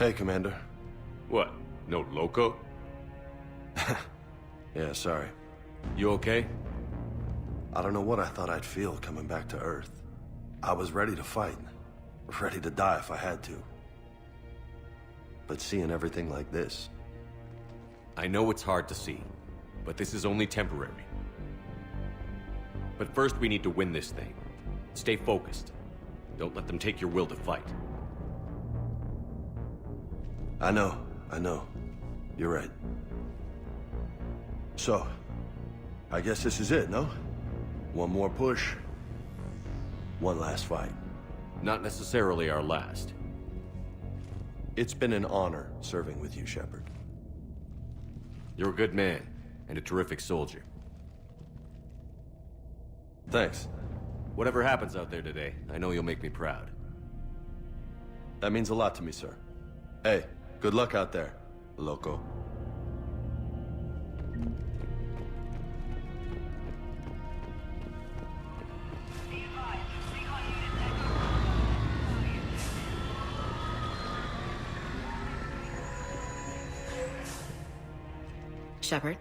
Hey, Commander. What? No loco? Yeah, sorry. You okay? I don't know what I thought I'd feel coming back to Earth. I was ready to fight. Ready to die if I had to. But seeing everything like this... I know it's hard to see, but this is only temporary. But first we need to win this thing. Stay focused. Don't let them take your will to fight. I know. You're right. So, I guess this is it, no? One more push. One last fight. Not necessarily our last. It's been an honor serving with you, Shepard. You're a good man, and a terrific soldier. Thanks. Whatever happens out there today, I know you'll make me proud. That means a lot to me, sir. Hey, good luck out there, loco. Shepard?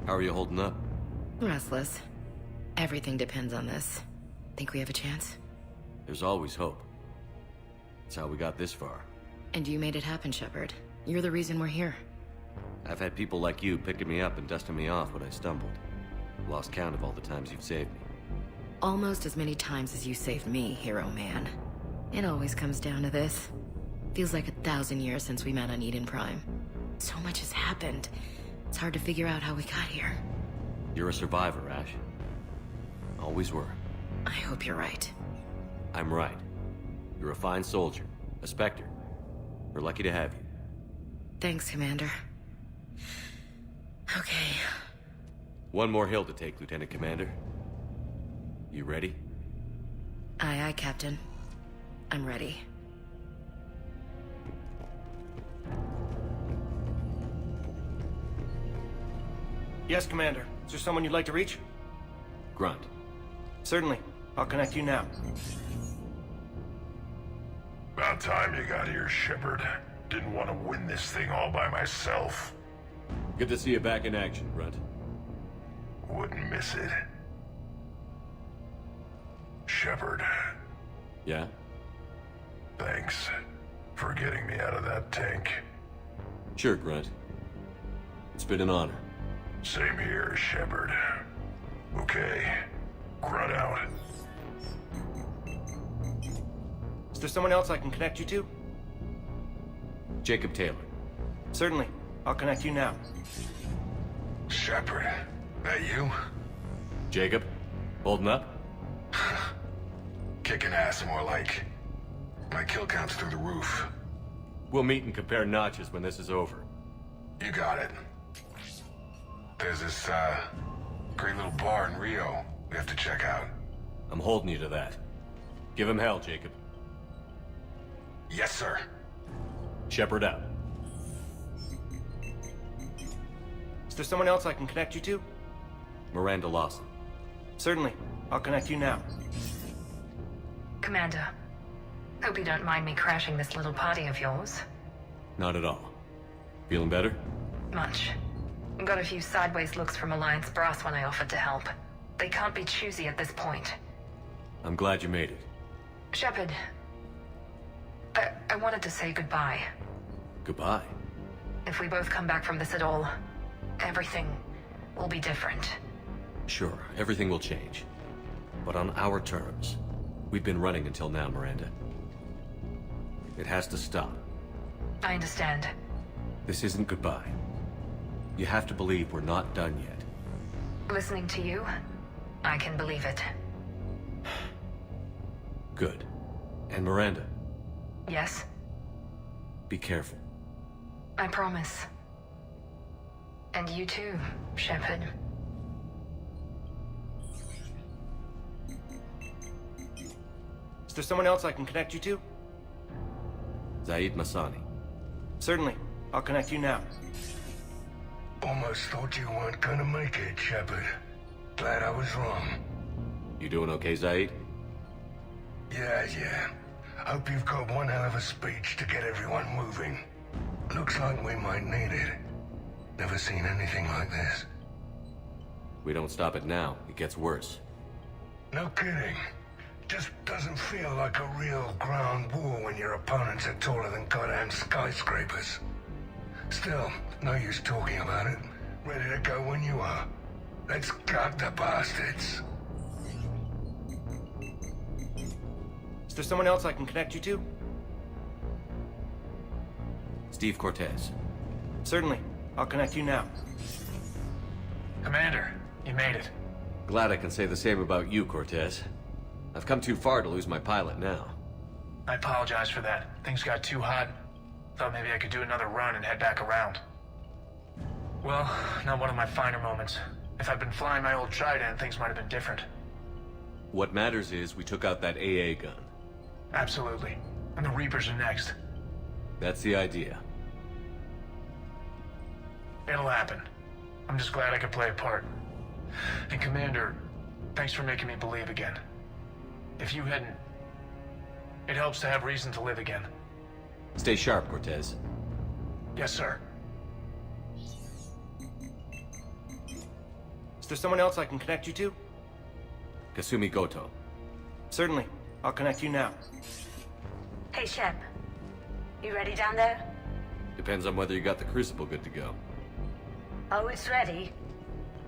How are you holding up? Restless. Everything depends on this. Think we have a chance? There's always hope. That's how we got this far. And you made it happen, Shepard. You're the reason we're here. I've had people like you picking me up and dusting me off when I stumbled. Lost count of all the times you've saved me. Almost as many times as you saved me, hero man. It always comes down to this. Feels like 1,000 years since we met on Eden Prime. So much has happened. It's hard to figure out how we got here. You're a survivor, Ash. Always were. I hope you're right. I'm right. You're a fine soldier. A Spectre. We're lucky to have you. Thanks, Commander. Okay. One more hill to take, Lieutenant Commander. You ready? Aye, aye, Captain. I'm ready. Yes, Commander. Is there someone you'd like to reach? Grunt. Certainly. I'll connect you now. About time you got here, Shepard. Didn't want to win this thing all by myself. Good to see you back in action, Grunt. Wouldn't miss it. Shepard, Yeah? thanks for getting me out of that tank. Sure, Grunt. It's been an honor. Same here, Shepard. Okay, Grunt out. Is there someone else I can connect you to? Jacob Taylor. Certainly. I'll connect you now. Shepard, that you? Jacob? Holding up? Kicking ass more like. My kill count's through the roof. We'll meet and compare notches when this is over. You got it. There's this, great little bar in Rio we have to check out. I'm holding you to that. Give him hell, Jacob. Yes, sir. Shepard out. Is there someone else I can connect you to? Miranda Lawson. Certainly. I'll connect you now. Commander, hope you don't mind me crashing this little party of yours. Not at all. Feeling better? Much. Got a few sideways looks from Alliance brass when I offered to help. They can't be choosy at this point. I'm glad you made it. Shepard, I wanted to say goodbye. Goodbye. If we both come back from this at all, everything will be different. Sure, everything will change. But on our terms. We've been running until now, Miranda. It has to stop. I understand. This isn't goodbye. You have to believe we're not done yet. Listening to you, I can believe it. Good. And Miranda, Yes, be careful. I promise. And you too, Shepard. Is there someone else I can connect you to? Zaid Masani. Certainly. I'll connect you now. Almost thought you weren't gonna make it, Shepard. Glad I was wrong. You doing okay, Zaid? Yeah. Hope you've got one hell of a speech to get everyone moving. Looks like we might need it. Never seen anything like this. We don't stop it now, it gets worse. No kidding. Just doesn't feel like a real ground war when your opponents are taller than goddamn skyscrapers. Still, no use talking about it. Ready to go when you are. Let's gut the bastards. Is there someone else I can connect you to? Steve Cortez. Certainly. I'll connect you now. Commander, you made it. Glad I can say the same about you, Cortez. I've come too far to lose my pilot now. I apologize for that. Things got too hot. Thought maybe I could do another run and head back around. Well, not one of my finer moments. If I'd been flying my old Trident, things might have been different. What matters is we took out that AA gun. Absolutely. And the Reapers are next. That's the idea. It'll happen. I'm just glad I could play a part. And Commander, thanks for making me believe again. If you hadn't... It helps to have reason to live again. Stay sharp, Cortez. Yes, sir. Is there someone else I can connect you to? Kasumi Goto. Certainly. I'll connect you now. Hey, Shep. You ready down there? Depends on whether you got the Crucible good to go. Oh, it's ready.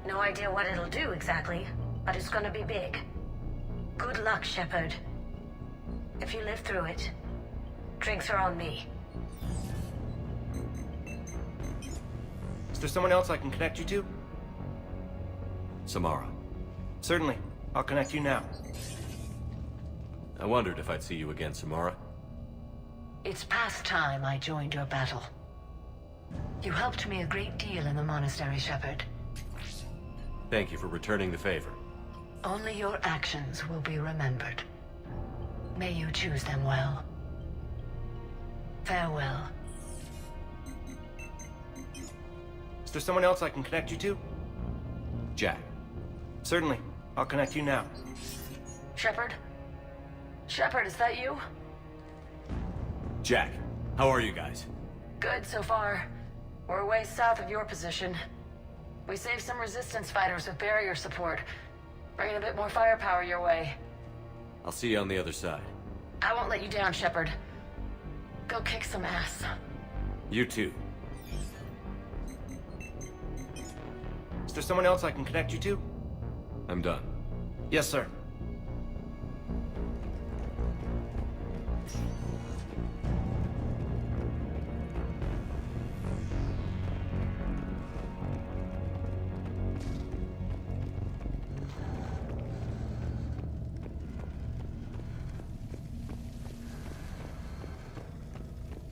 No idea what it'll do exactly, but it's gonna be big. Good luck, Shepard. If you live through it, drinks are on me. Is there someone else I can connect you to? Samara. Certainly. I'll connect you now. I wondered if I'd see you again, Samara. It's past time I joined your battle. You helped me a great deal in the monastery, Shepard. Thank you for returning the favor. Only your actions will be remembered. May you choose them well. Farewell. Is there someone else I can connect you to? Jack. Certainly. I'll connect you now. Shepard? Shepard, is that you? Jack, how are you guys? Good so far. We're way south of your position. We saved some resistance fighters with barrier support. Bringing a bit more firepower your way. I'll see you on the other side. I won't let you down, Shepard. Go kick some ass. You too. Is there someone else I can connect you to? I'm done. Yes, sir.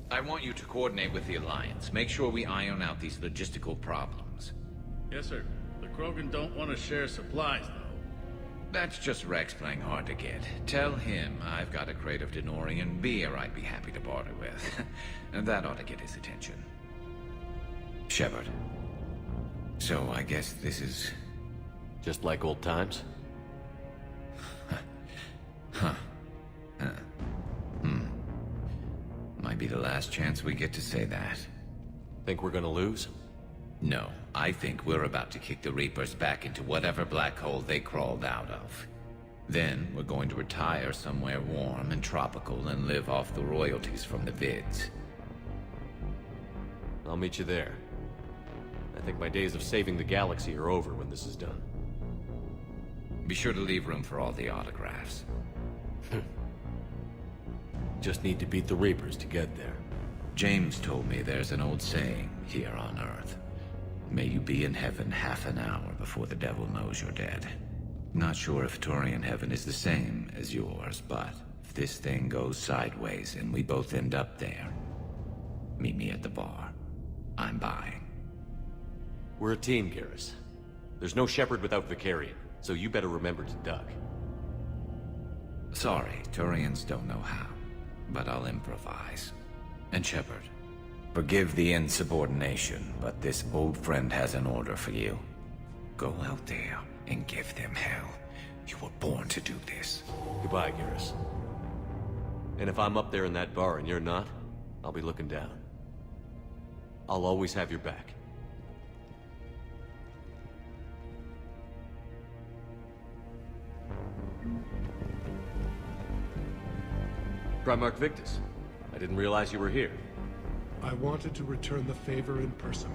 I want you to coordinate with the Alliance. Make sure we iron out these logistical problems. Yes, sir. The Krogan don't want to share supplies, though. That's just Rex playing hard to get. Tell him I've got a crate of Denorian beer I'd be happy to barter with. And that ought to get his attention. Shepard. So I guess this is... Just like old times? Might be the last chance we get to say that. Think we're gonna lose? No, I think we're about to kick the Reapers back into whatever black hole they crawled out of. Then we're going to retire somewhere warm and tropical and live off the royalties from the vids. I'll meet you there. I think my days of saving the galaxy are over when this is done. Be sure to leave room for all the autographs. Just need to beat the Reapers to get there. James told me there's an old saying here on Earth. May you be in heaven half an hour before the devil knows you're dead. Not sure if Turian heaven is the same as yours, but if this thing goes sideways and we both end up there, meet me at the bar. I'm buying. We're a team, Garrus. There's no Shepard without Vicarian, so you better remember to duck. Sorry, Turians don't know how, but I'll improvise. And Shepard, forgive the insubordination, but this old friend has an order for you. Go out there and give them hell. You were born to do this. Goodbye, Garrus. And if I'm up there in that bar and you're not, I'll be looking down. I'll always have your back. Primarch Victus, I didn't realize you were here. I wanted to return the favor in person.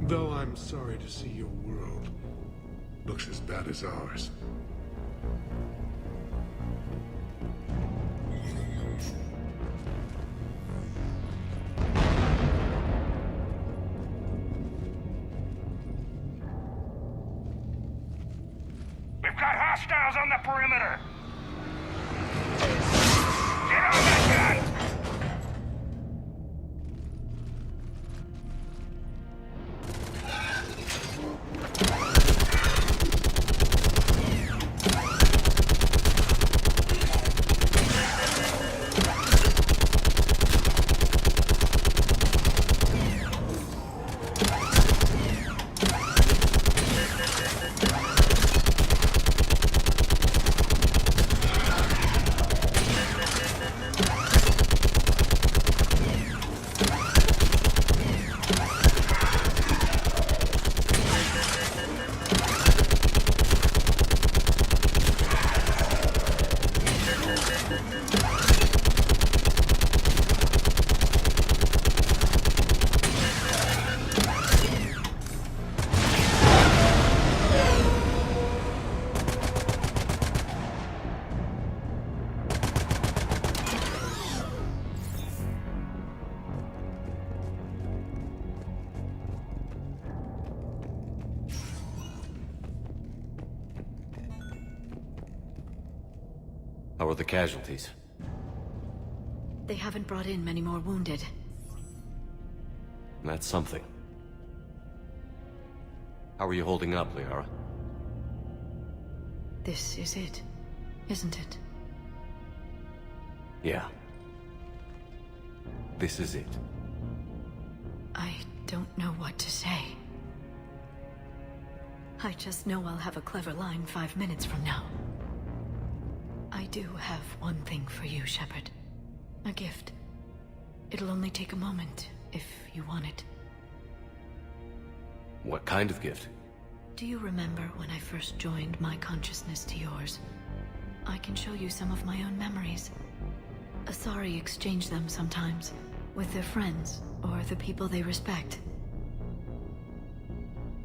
Though I'm sorry to see your world looks as bad as ours. We've got hostiles on the perimeter! Get on that gun! How are the casualties? They haven't brought in many more wounded. That's something. How are you holding up, Liara? This is it, isn't it? Yeah. This is it. I don't know what to say. I just know I'll have a clever line 5 minutes from now. I do have one thing for you, Shepard. A gift. It'll only take a moment, if you want it. What kind of gift? Do you remember when I first joined my consciousness to yours? I can show you some of my own memories. Asari exchange them sometimes, with their friends, or the people they respect.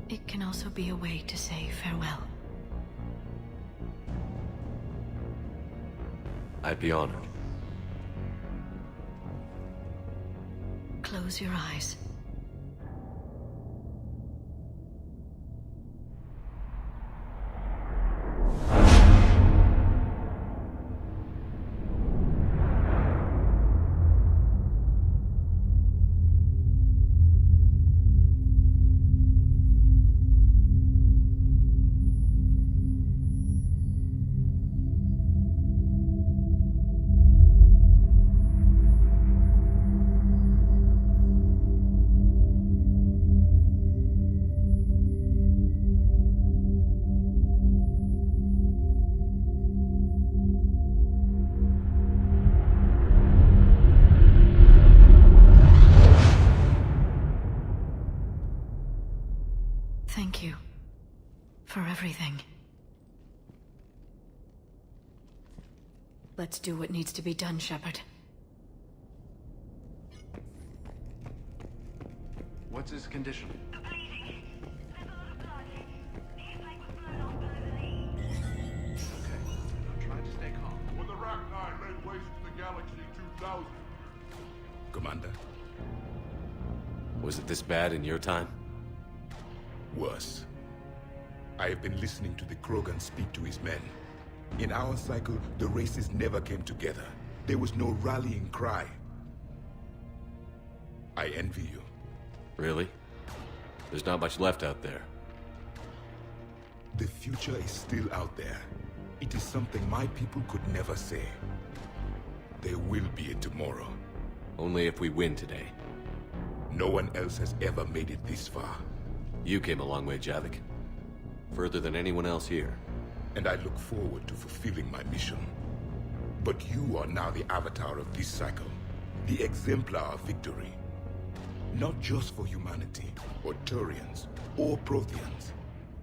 It can also be a way to say farewell. I'd be honored. Close your eyes. Thank you for everything. Let's do what needs to be done, Shepard. What's his condition? Bleeding. There's a lot of blood. He's like blood off by the knee. Okay, I'm trying to stay calm. When the Rachni laid waste to the Galaxy 2000. Commander? Was it this bad in your time? Worse. I have been listening to the Krogan speak to his men. In our cycle, the races never came together. There was no rallying cry. I envy you. Really? There's not much left out there. The future is still out there. It is something my people could never say. There will be a tomorrow. Only if we win today. No one else has ever made it this far. You came a long way, Javik. Further than anyone else here. And I look forward to fulfilling my mission. But you are now the avatar of this cycle, the exemplar of victory. Not just for humanity, or Turians, or Protheans,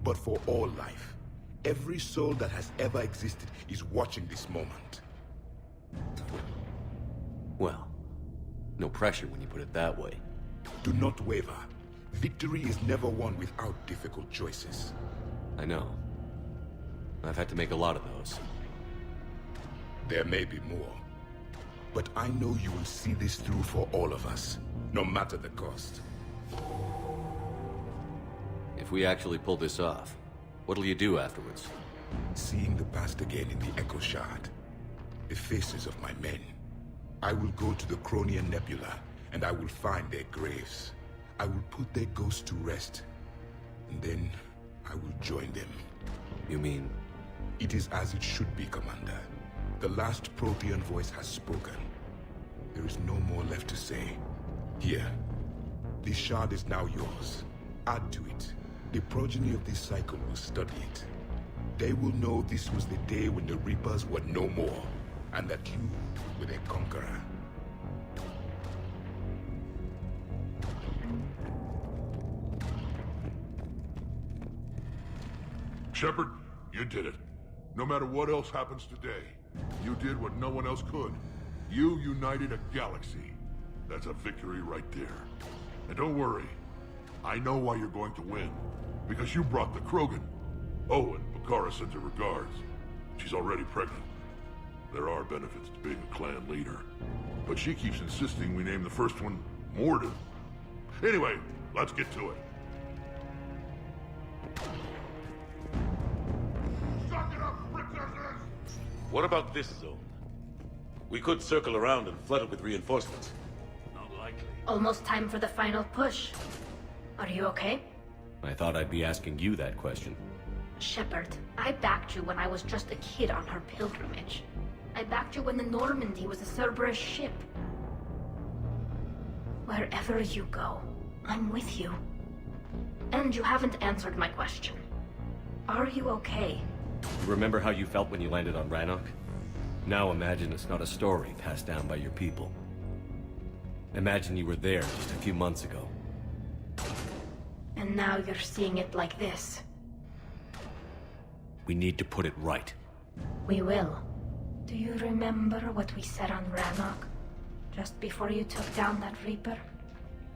but for all life. Every soul that has ever existed is watching this moment. Well, no pressure when you put it that way. Do not waver. Victory is never won without difficult choices. I know. I've had to make a lot of those. There may be more. But I know you will see this through for all of us, no matter the cost. If we actually pull this off, what'll you do afterwards? Seeing the past again in the Echo Shard, the faces of my men. I will go to the Cronian Nebula, and I will find their graves. I will put their ghosts to rest, and then I will join them. You mean? It is as it should be, Commander. The last Prothean voice has spoken. There is no more left to say. Here, this shard is now yours. Add to it. The progeny of this cycle will study it. They will know this was the day when the Reapers were no more, and that you were their conqueror. Shepard, you did it. No matter what else happens today, you did what no one else could. You united a galaxy. That's a victory right there. And don't worry, I know why you're going to win. Because you brought the Krogan. Oh, and Bakara sends her regards. She's already pregnant. There are benefits to being a clan leader. But she keeps insisting we name the first one Morden. Anyway, let's get to it. Suck it up, princesses! What about this zone? We could circle around and flood it with reinforcements. Not likely. Almost time for the final push. Are you okay? I thought I'd be asking you that question. Shepard, I backed you when I was just a kid on her pilgrimage. I backed you when the Normandy was a Cerberus ship. Wherever you go, I'm with you. And you haven't answered my question. Are you okay? You remember how you felt when you landed on Rannoch? Now imagine it's not a story passed down by your people. Imagine you were there just a few months ago. And now you're seeing it like this. We need to put it right. We will. Do you remember what we said on Rannoch? Just before you took down that Reaper?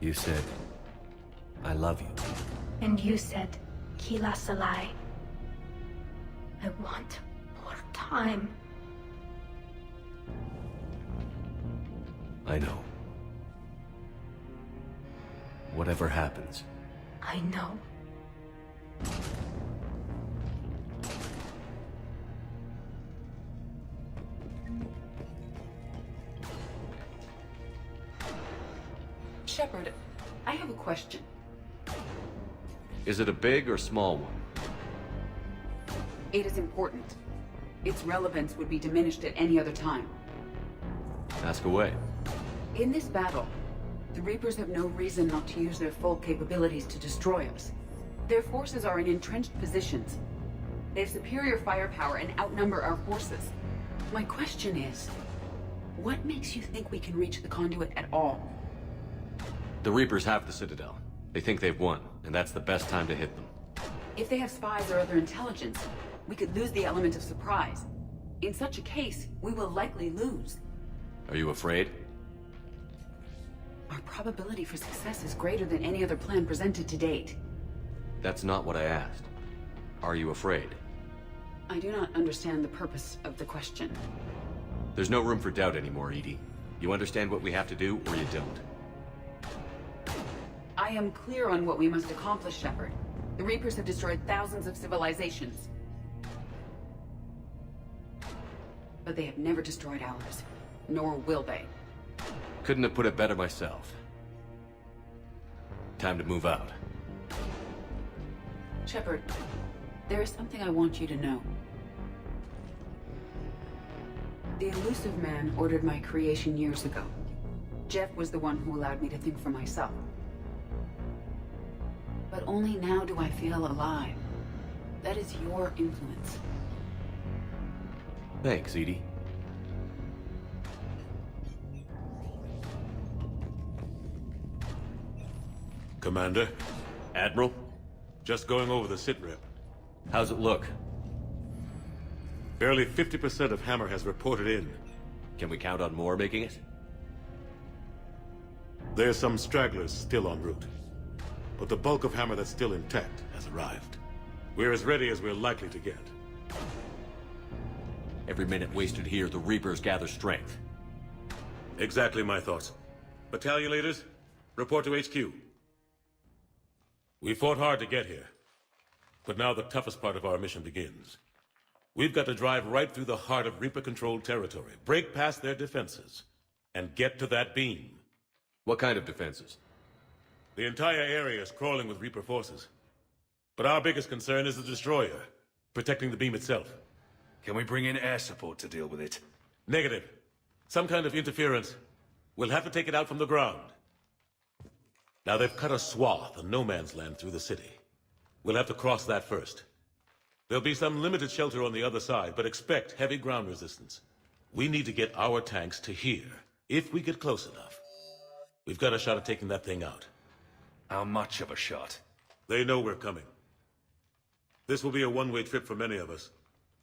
You said, I love you. And you said, Kila Salai. I want more time. I know. Whatever happens. I know. Shepard, I have a question. Is it a big or small one? It is important. Its relevance would be diminished at any other time. Ask away. In this battle, the Reapers have no reason not to use their full capabilities to destroy us. Their forces are in entrenched positions. They have superior firepower and outnumber our forces. My question is, what makes you think we can reach the conduit at all? The Reapers have the Citadel. They think they've won, and that's the best time to hit them. If they have spies or other intelligence, we could lose the element of surprise. In such a case, we will likely lose. Are you afraid? Our probability for success is greater than any other plan presented to date. That's not what I asked. Are you afraid? I do not understand the purpose of the question. There's no room for doubt anymore, Edie. You understand what we have to do, or you don't. I am clear on what we must accomplish, Shepard. The Reapers have destroyed thousands of civilizations. But they have never destroyed ours. Nor will they. Couldn't have put it better myself. Time to move out. Shepard, there is something I want you to know. The Elusive Man ordered my creation years ago. Jeff was the one who allowed me to think for myself. But only now do I feel alive. That is your influence. Thanks, Edie. Commander? Admiral? Just going over the sitrep. How's it look? Barely 50% of Hammer has reported in. Can we count on more making it? There's some stragglers still en route. But the bulk of Hammer that's still intact has arrived. We're as ready as we're likely to get. Every minute wasted here, the Reapers gather strength. Exactly my thoughts. Battalion leaders, report to HQ. We fought hard to get here. But now the toughest part of our mission begins. We've got to drive right through the heart of Reaper-controlled territory, break past their defenses, and get to that beam. What kind of defenses? The entire area is crawling with Reaper forces. But our biggest concern is the destroyer, protecting the beam itself. Can we bring in air support to deal with it? Negative. Some kind of interference. We'll have to take it out from the ground. Now they've cut a swath of no man's land through the city. We'll have to cross that first. There'll be some limited shelter on the other side, but expect heavy ground resistance. We need to get our tanks to here, if we get close enough. We've got a shot at taking that thing out. How much of a shot? They know we're coming. This will be a one-way trip for many of us,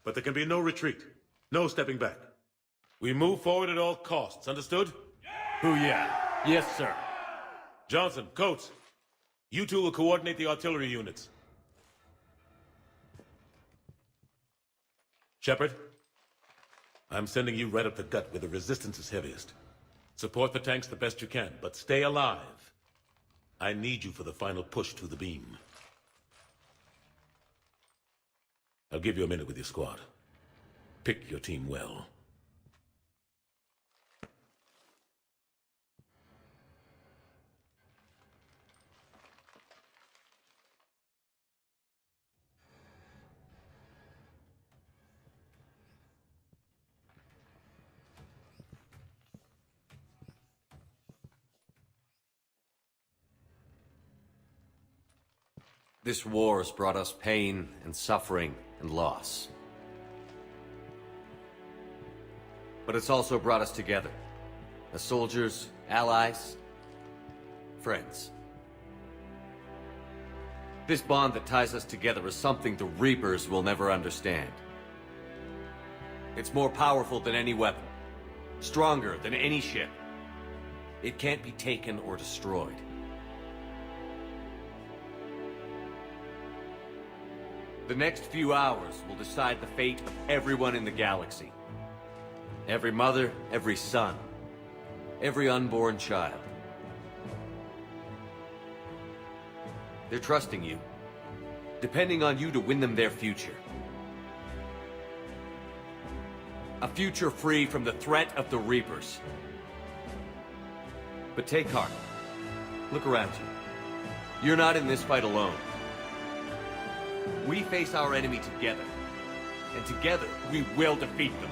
but there can be no retreat, no stepping back. We move forward at all costs, understood? Booyah. Yes, sir. Johnson, Coates, you two will coordinate the artillery units. Shepard, I'm sending you right up the gut where the resistance is heaviest. Support the tanks the best you can, but stay alive. I need you for the final push to the beam. I'll give you a minute with your squad. Pick your team well. This war has brought us pain and suffering and loss. But it's also brought us together. As soldiers, allies, friends. This bond that ties us together is something the Reapers will never understand. It's more powerful than any weapon. Stronger than any ship. It can't be taken or destroyed. The next few hours will decide the fate of everyone in the galaxy. Every mother, every son, every unborn child. They're trusting you, depending on you to win them their future. A future free from the threat of the Reapers. But take heart. Look around you. You're not in this fight alone. We face our enemy together, and together we will defeat them.